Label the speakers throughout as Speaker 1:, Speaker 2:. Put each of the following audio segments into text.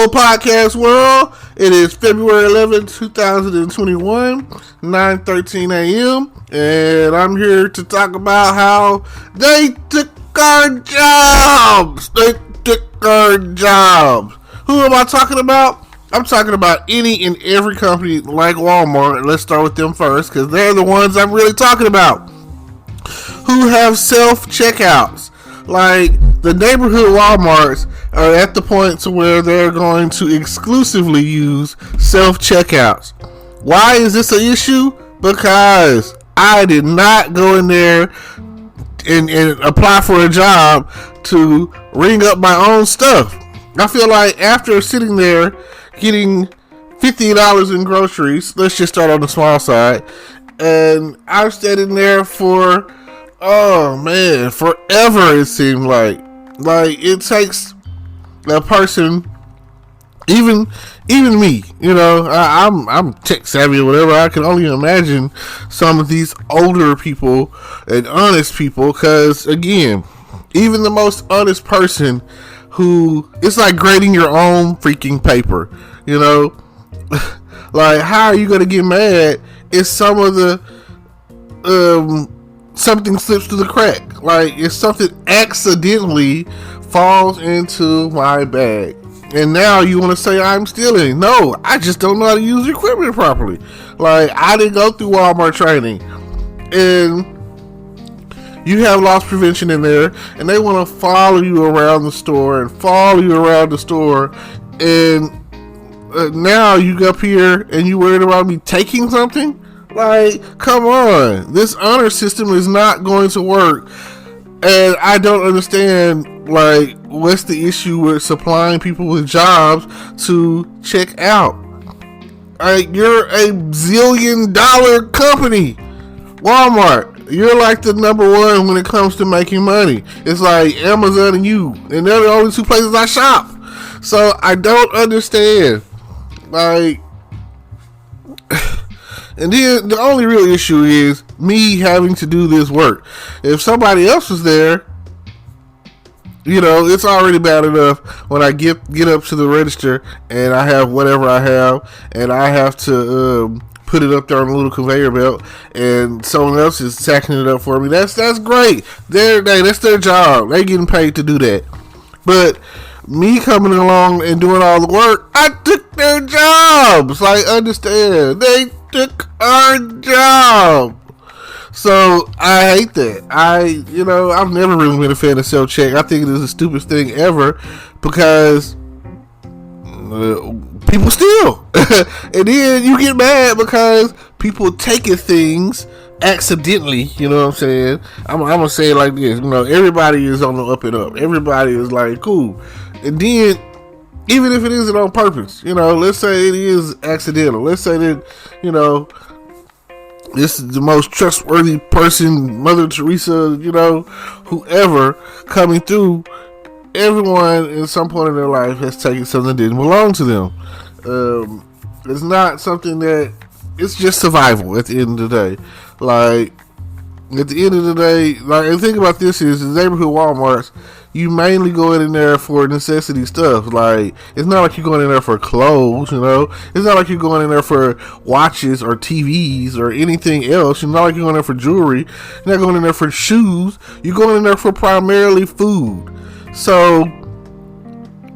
Speaker 1: podcast world. It is February 11th, 2021, 9:13 a.m. And I'm here to talk about how they took our jobs. They took our jobs. Who am I talking about? I'm talking about any and every company like Walmart. Let's start with them first because they're the ones I'm really talking about. Who have self-checkouts. Like, the neighborhood Walmarts are at the point to where they're going to exclusively use self-checkouts. Why is this an issue? Because I did not go in there and apply for a job to ring up my own stuff. I feel like after sitting there getting $50 in groceries, let's just start on the small side, and I've stayed in there for forever. It seemed like it takes a person, even me, I'm tech savvy or whatever. I can only imagine some of these older people and honest people, because again, even the most honest person who, it's like grading your own freaking paper, like, how are you gonna get mad if some of the something slips through the crack? Like, if something accidentally falls into my bag and now you want to say I'm stealing. No, I just don't know how to use the equipment properly. Like, I didn't go through Walmart training, and you have loss prevention in there, and they want to follow you around the store and now you go up here and you worried about me taking something? Like, come on. This honor system is not going to work. And I don't understand, like, what's the issue with supplying people with jobs to check out? Like, you're a $zillion company. Walmart, you're like the number one when it comes to making money. It's like Amazon and you. And they're the only two places I shop. So I don't understand. Like, and then the only real issue is me having to do this work. If somebody else was there, it's already bad enough when I get up to the register and I have whatever I have, and I have to put it up there on a little conveyor belt, and someone else is sacking it up for me. That's great. That's their job. They getting paid to do that. But me coming along and doing all the work, I took their jobs. Like, understand, they took our job. So I hate that. I've never really been a fan of self-check. I think it is the stupidest thing ever, because people steal. And then you get mad because people taking things accidentally. You know what I'm saying? I'm gonna say it like this. Everybody is on the up and up. Everybody is like, cool. And then, even if it isn't on purpose, let's say it is accidental. Let's say that, this is the most trustworthy person, Mother Teresa, whoever coming through. Everyone at some point in their life has taken something that didn't belong to them. It's not something that, it's just survival at the end of the day. Like, at the end of the day, like, the thing about this is, the neighborhood Walmarts, you mainly go in there for necessity stuff. Like, it's not like you're going in there for clothes, It's not like you're going in there for watches or TVs or anything else. It's not like you're going in there for jewelry. You're not going in there for shoes. You're going in there for primarily food. So,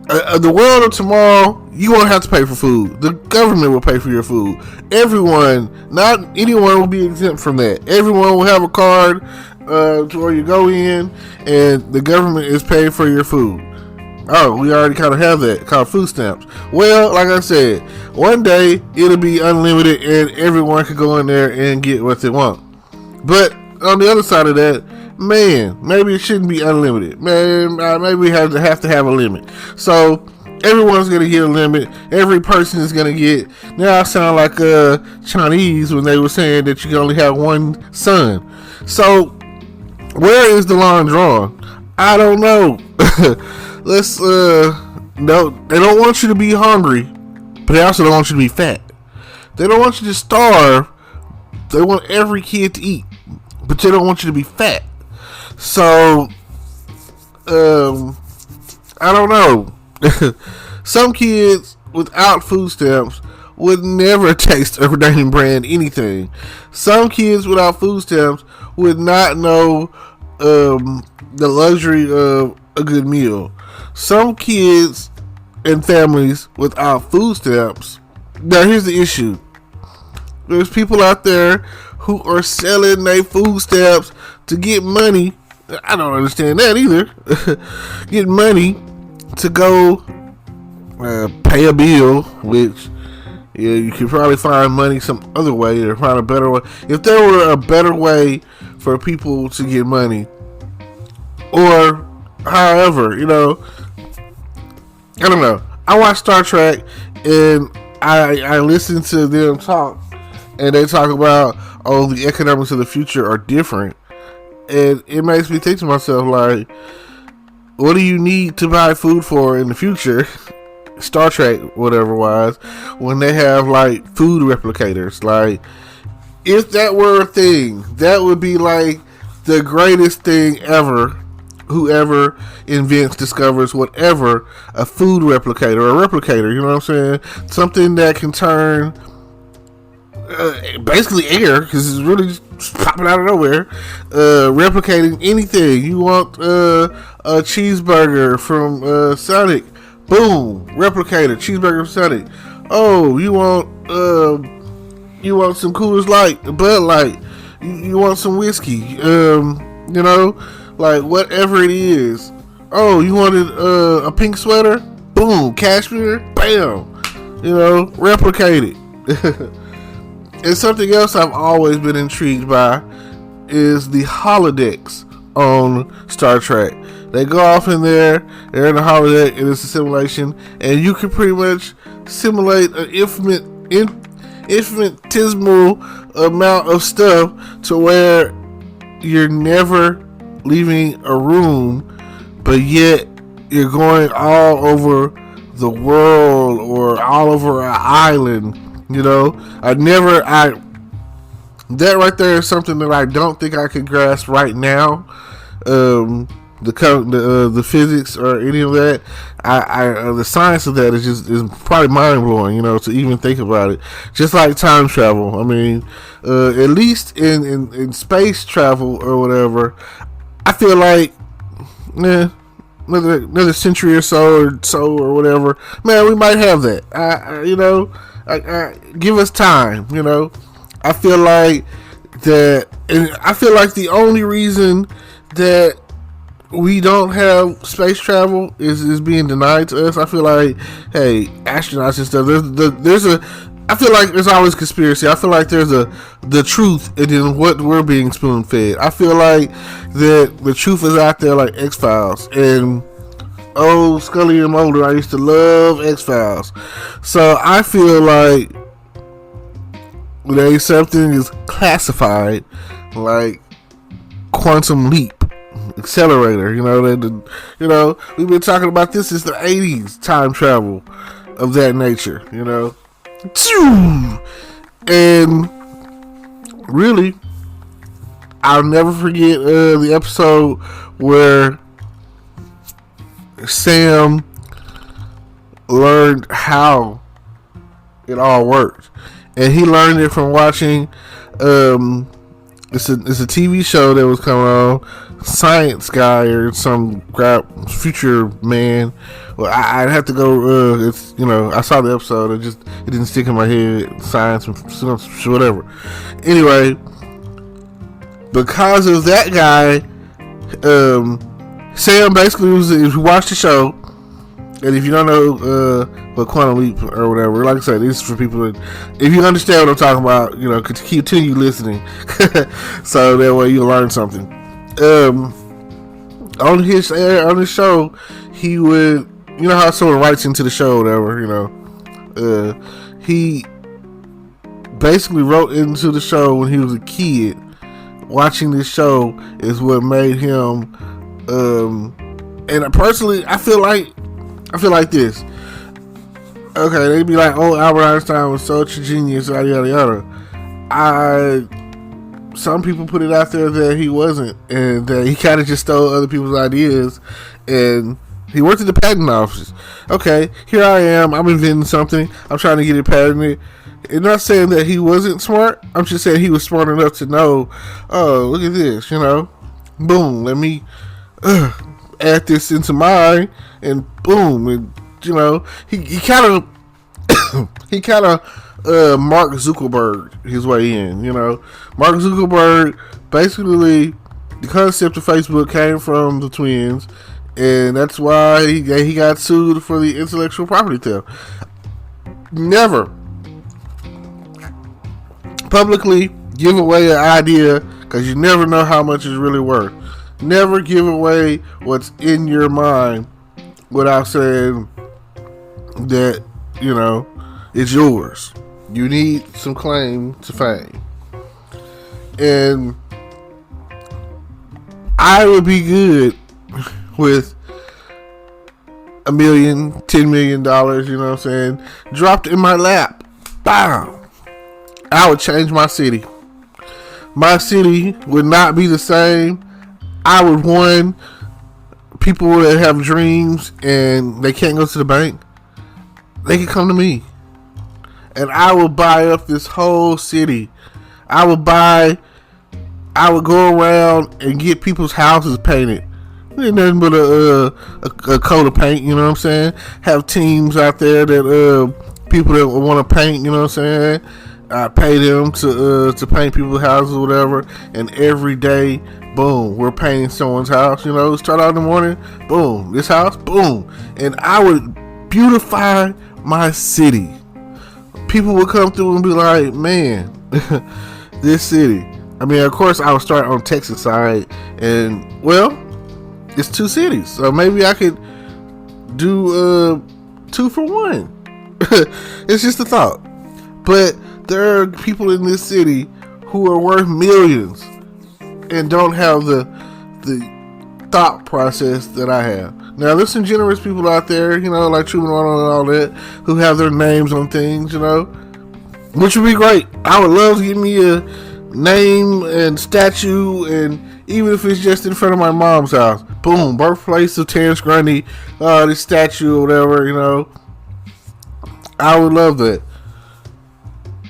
Speaker 1: the world of tomorrow, you won't have to pay for food. The government will pay for your food. Everyone, not anyone, will be exempt from that. Everyone will have a card to where you go in and the government is paying for your food. Oh, we already kind of have that, called food stamps. Well, like I said, one day it'll be unlimited and everyone can go in there and get what they want. But on the other side of that, man, maybe it shouldn't be unlimited. Man, maybe we have to have a limit. So everyone's going to get a limit. Every person is going to get. Now I sound like Chinese when they were saying that you can only have one son. So where is the line drawn? I don't know. No, they don't want you to be hungry, but they also don't want you to be fat. They don't want you to starve. They want every kid to eat, but they don't want you to be fat. So, I don't know. Some kids without food stamps would never taste a name brand anything. Some kids without food stamps would not know the luxury of a good meal. Some kids and families without food stamps. Now here's the issue. There's people out there who are selling their food stamps to get money. I don't understand that either. Get money to go pay a bill, which you could probably find money some other way or find a better way. If there were a better way for people to get money, or however, I don't know. I watch Star Trek and I listen to them talk, and they talk about, the economics of the future are different, and it makes me think to myself, like, what do you need to buy food for in the future? Star Trek, whatever wise, when they have like food replicators. Like, if that were a thing, that would be like the greatest thing ever. Whoever invents, discovers, whatever, a food replicator, a replicator, you know what I'm saying? Something that can turn basically air, because it's really just popping out of nowhere, replicating anything. You want a cheeseburger from Sonic, boom, replicator, cheeseburger from Sonic. Oh, you want some Coors Light, Bud Light, you want some whiskey, like whatever it is. Oh, you wanted a pink sweater, boom, cashmere, bam, replicate it. And something else I've always been intrigued by is the holodecks on Star Trek. They go off in there, they're in the holodeck, and it's a simulation, and you can pretty much simulate an infinitesimal amount of stuff to where you're never leaving a room, but yet you're going all over the world or all over an island. That right there is something that I don't think I could grasp right now. The physics or any of that, the science of that is probably mind blowing. To even think about it. Just like time travel. I mean, at least in space travel or whatever, I feel like, another century or so or whatever, man, we might have that. Give us time, I feel like that, and I feel like the only reason that we don't have space travel is being denied to us. I feel like, hey, astronauts and stuff, I feel like there's always conspiracy. I feel like there's the truth and then what we're being spoon fed. I feel like that the truth is out there, like X-Files, and Scully and Mulder, I used to love X-Files. So I feel like when something is classified like Quantum Leap, Accelerator, we've been talking about this since the 80s, time travel of that nature, and really, I'll never forget the episode where Sam learned how it all worked, and he learned it from watching it's a TV show that was coming on, Science Guy or some crap, Future Man. Well, I'd have to go. I saw the episode. It didn't stick in my head. Science, whatever. Anyway, because of that guy, Sam basically was, if you watch the show, and if you don't know what Quantum Leap or whatever, like I said, this is for people that, if you understand what I'm talking about, continue listening, so that way you'll learn something. On his show, he would, how someone writes into the show or whatever, he basically wrote into the show when he was a kid. Watching this show is what made him, and personally, I feel like this. Okay, they'd be like, Albert Einstein was such a genius, yada yada yada. Some people put it out there that he wasn't, and that he kind of just stole other people's ideas and He worked at the patent office. Okay, here I am. I'm inventing something. I'm trying to get it patented. I'm not saying that he wasn't smart. I'm just saying he was smart enough to know, oh, look at this, Boom, let me add this into mine, and boom, and, he kind of Mark Zuckerberg his way in, Mark Zuckerberg, basically, the concept of Facebook came from the twins, and that's why he got sued for the intellectual property theft. Never publicly give away an idea, because you never know how much it's really worth. Never give away what's in your mind without saying that, it's yours. You need some claim to fame. And I would be good with $1 million, $10 million, dropped in my lap. Bam! I would change my city. My city would not be the same. I would want people that have dreams and they can't go to the bank. They can come to me. And I will buy up this whole city. I would go around and get people's houses painted. Ain't nothing but a coat of paint, you know what I'm saying? Have teams out there that people that want to paint, you know what I'm saying? I pay them to paint people's houses or whatever, and every day, boom, we're painting someone's house. Start out in the morning, boom, this house, boom, and I would beautify my city. People would come through and be like, man, this city. I mean, of course, I would start on Texas side, and well, it's 2 cities, so maybe I could do 2 for 1. It's just a thought, but there are people in this city who are worth millions and don't have the thought process that I have. Now, there's some generous people out there, like Truman Arnold and all that, who have their names on things, which would be great. I would love to give me a name and statue, and even if it's just in front of my mom's house, boom, birthplace of Terrence Grundy, this statue or whatever, I would love that.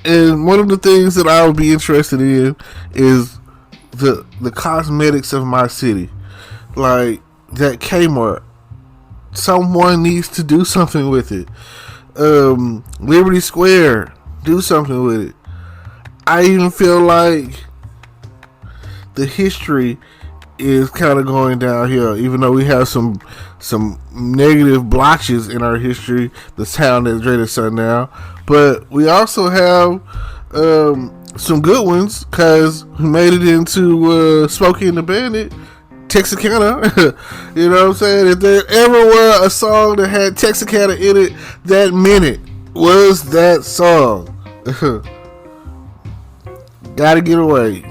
Speaker 1: And one of the things that I would be interested in is the cosmetics of my city. Like that Kmart. Someone needs to do something with it. Liberty Square. Do something with it. I even feel like the history is kind of going downhill, even though we have some negative blotches in our history. The town that's dreaded sundown, but we also have some good ones, because we made it into Smokey and the Bandit, Texarkana. You know what I'm saying? If there ever were a song that had Texarkana in it, that minute was that song. Gotta get away.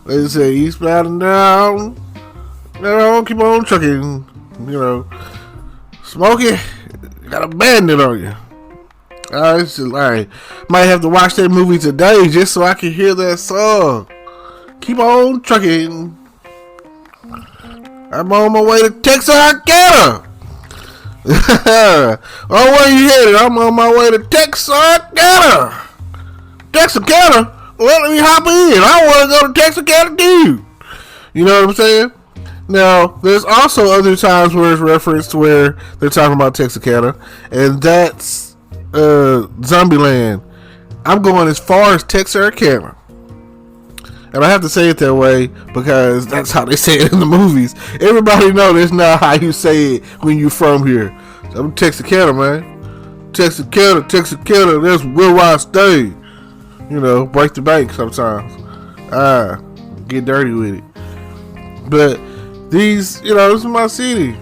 Speaker 1: They say eastbound and down. Keep on trucking. Smokey, got a bandit on you. It's just like, might have to watch that movie today just so I can hear that song. Keep on trucking. I'm on my way to Texarkana. Oh, where you headed? I'm on my way to Texarkana. Texarkana? Well, let me hop in. I want to go to Texarkana too. You know what I'm saying? Now, there's also other times where it's referenced where they're talking about Texarkana, and that's Zombieland. I'm going as far as Texarkana. And I have to say it that way because that's how they say it in the movies. Everybody know that's not how you say it when you're from here. I'm Texarkana, man. Texarkana, that's where I stay. Break the bank sometimes. Get dirty with it. But these, this is my city.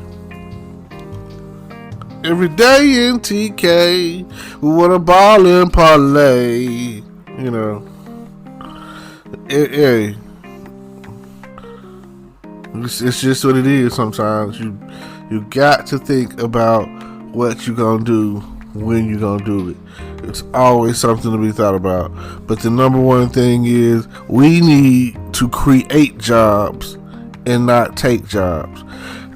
Speaker 1: Every day in TK, we want to ball and parlay. Hey, it's just what it is sometimes. You got to think about what you're going to do when you're going to do it. It's always something to be thought about. But the number one thing is we need to create jobs and not take jobs.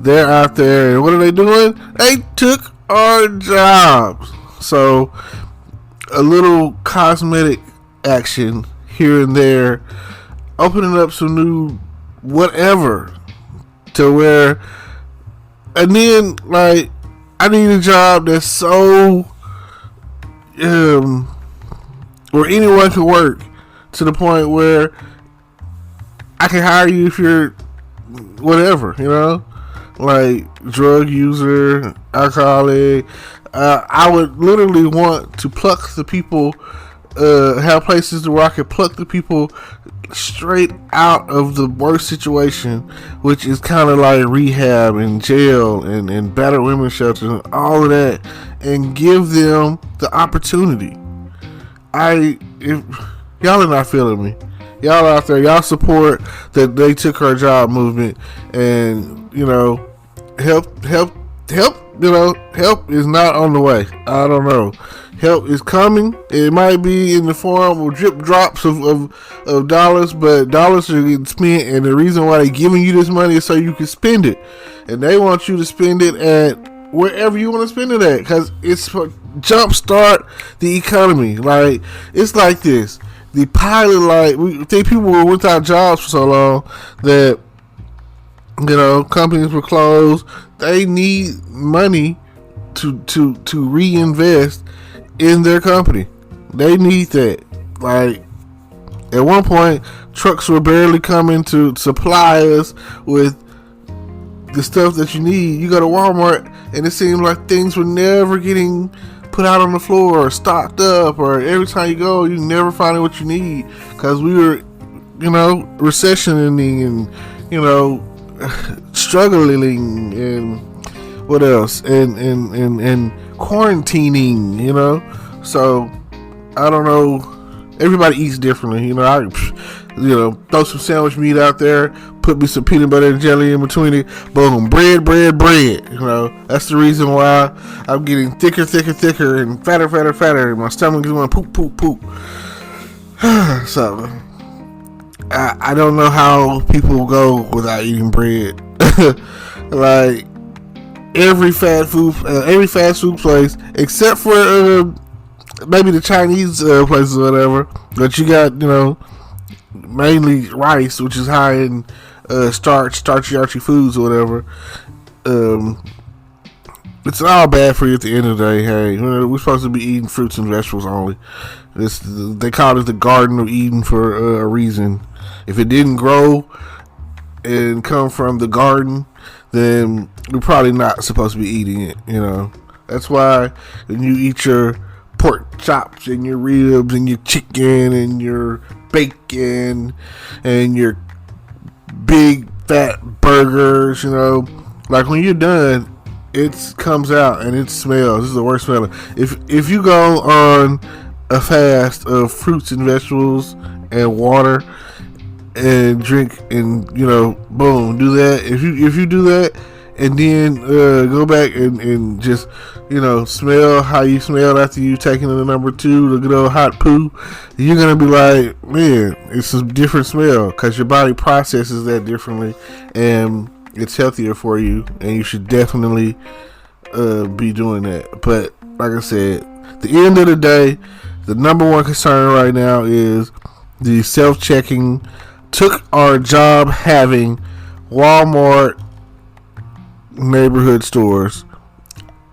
Speaker 1: They're out there, and what are they doing? They took our jobs. So a little cosmetic action here and there, opening up some new whatever to where, and then like I need a job that's so where anyone can work, to the point where I can hire you if you're whatever, like drug user, alcoholic. I would literally want to pluck the people, have places where I could pluck the people straight out of the worst situation, which is kind of like rehab and jail and battered women's shelters and all of that, and give them the opportunity. If y'all are not feeling me, y'all out there, y'all support that they took our job movement, and help is not on the way. I don't know. Help is coming. It might be in the form of drip drops of dollars, but dollars are getting spent, and the reason why they're giving you this money is so you can spend it. And they want you to spend it at wherever you want to spend it at, because it's for jumpstart the economy. Like, it's like this. The pilot light, we think people were without jobs for so long that, companies were closed. They need money to reinvest in their company. They need that. Like, at one point, trucks were barely coming to supply us with the stuff that you need. You go to Walmart, and it seems like things were never getting put out on the floor or stocked up, or every time you go, you never finding what you need, because we were, recessioning and, struggling, and what else, and quarantining, so I don't know. Everybody eats differently, I throw some sandwich meat out there, put me some peanut butter and jelly in between it, boom, bread. That's the reason why I'm getting thicker, and fatter, and my stomach is going poop. So I don't know how people go without eating bread. Like, every fast food place, except for maybe the Chinese places or whatever, but you got mainly rice, which is high in starchy foods or whatever. It's all bad for you at the end of the day. Hey, we're supposed to be eating fruits and vegetables only. They call it the Garden of Eden for a reason. If it didn't grow and come from the garden, then we're probably not supposed to be eating it. That's why when you eat your pork chops and your ribs and your chicken and your bacon and your big fat burgers, like, when you're done, it comes out and it smells. This is the worst smelling. If you go on a fast of fruits and vegetables and water and drink and boom, do that. If you do that and then go back and just smell how you smelled after you taking the number 2, the good old hot poo, you're gonna be like, man, it's a different smell, because your body processes that differently, and it's healthier for you, and you should definitely be doing that. But like I said, at the end of the day, the number one concern right now is the self-checking took our job having Walmart neighborhood stores.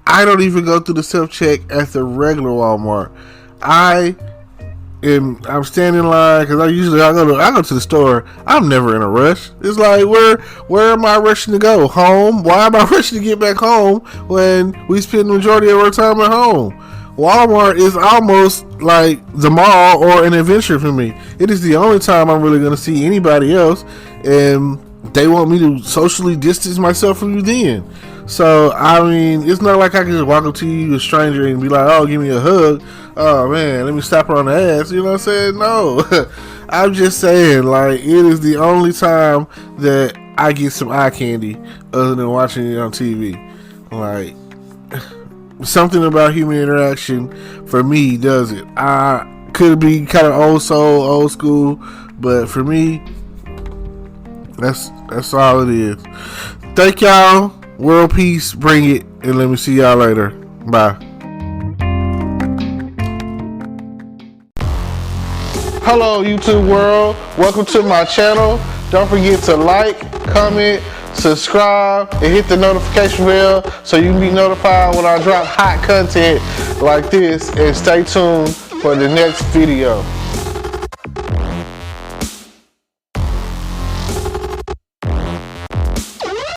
Speaker 1: I don't even go through the self-check at the regular Walmart. I'm standing in line, because I go to the store. I'm never in a rush. It's like, where am I rushing to go? Home? Why am I rushing to get back home when we spend the majority of our time at home? Walmart is almost like the mall or an adventure for me. It is the only time I'm really going to see anybody else, and they want me to socially distance myself from you then. So, it's not like I can just walk up to you, a stranger, and be like, oh, give me a hug. Oh, man, let me slap her on the ass. You know what I'm saying? No. I'm just saying, like, it is the only time that I get some eye candy other than watching it on TV. Like, something about human interaction, for me, does it. I could be kind of old school, but for me, that's That's all it is. Thank y'all. World peace. Bring it. And let me see y'all later. Bye. Hello, YouTube world. Welcome to my channel. Don't forget to like, comment, subscribe, and hit the notification bell so you can be notified when I drop hot content like this. And stay tuned for the next video.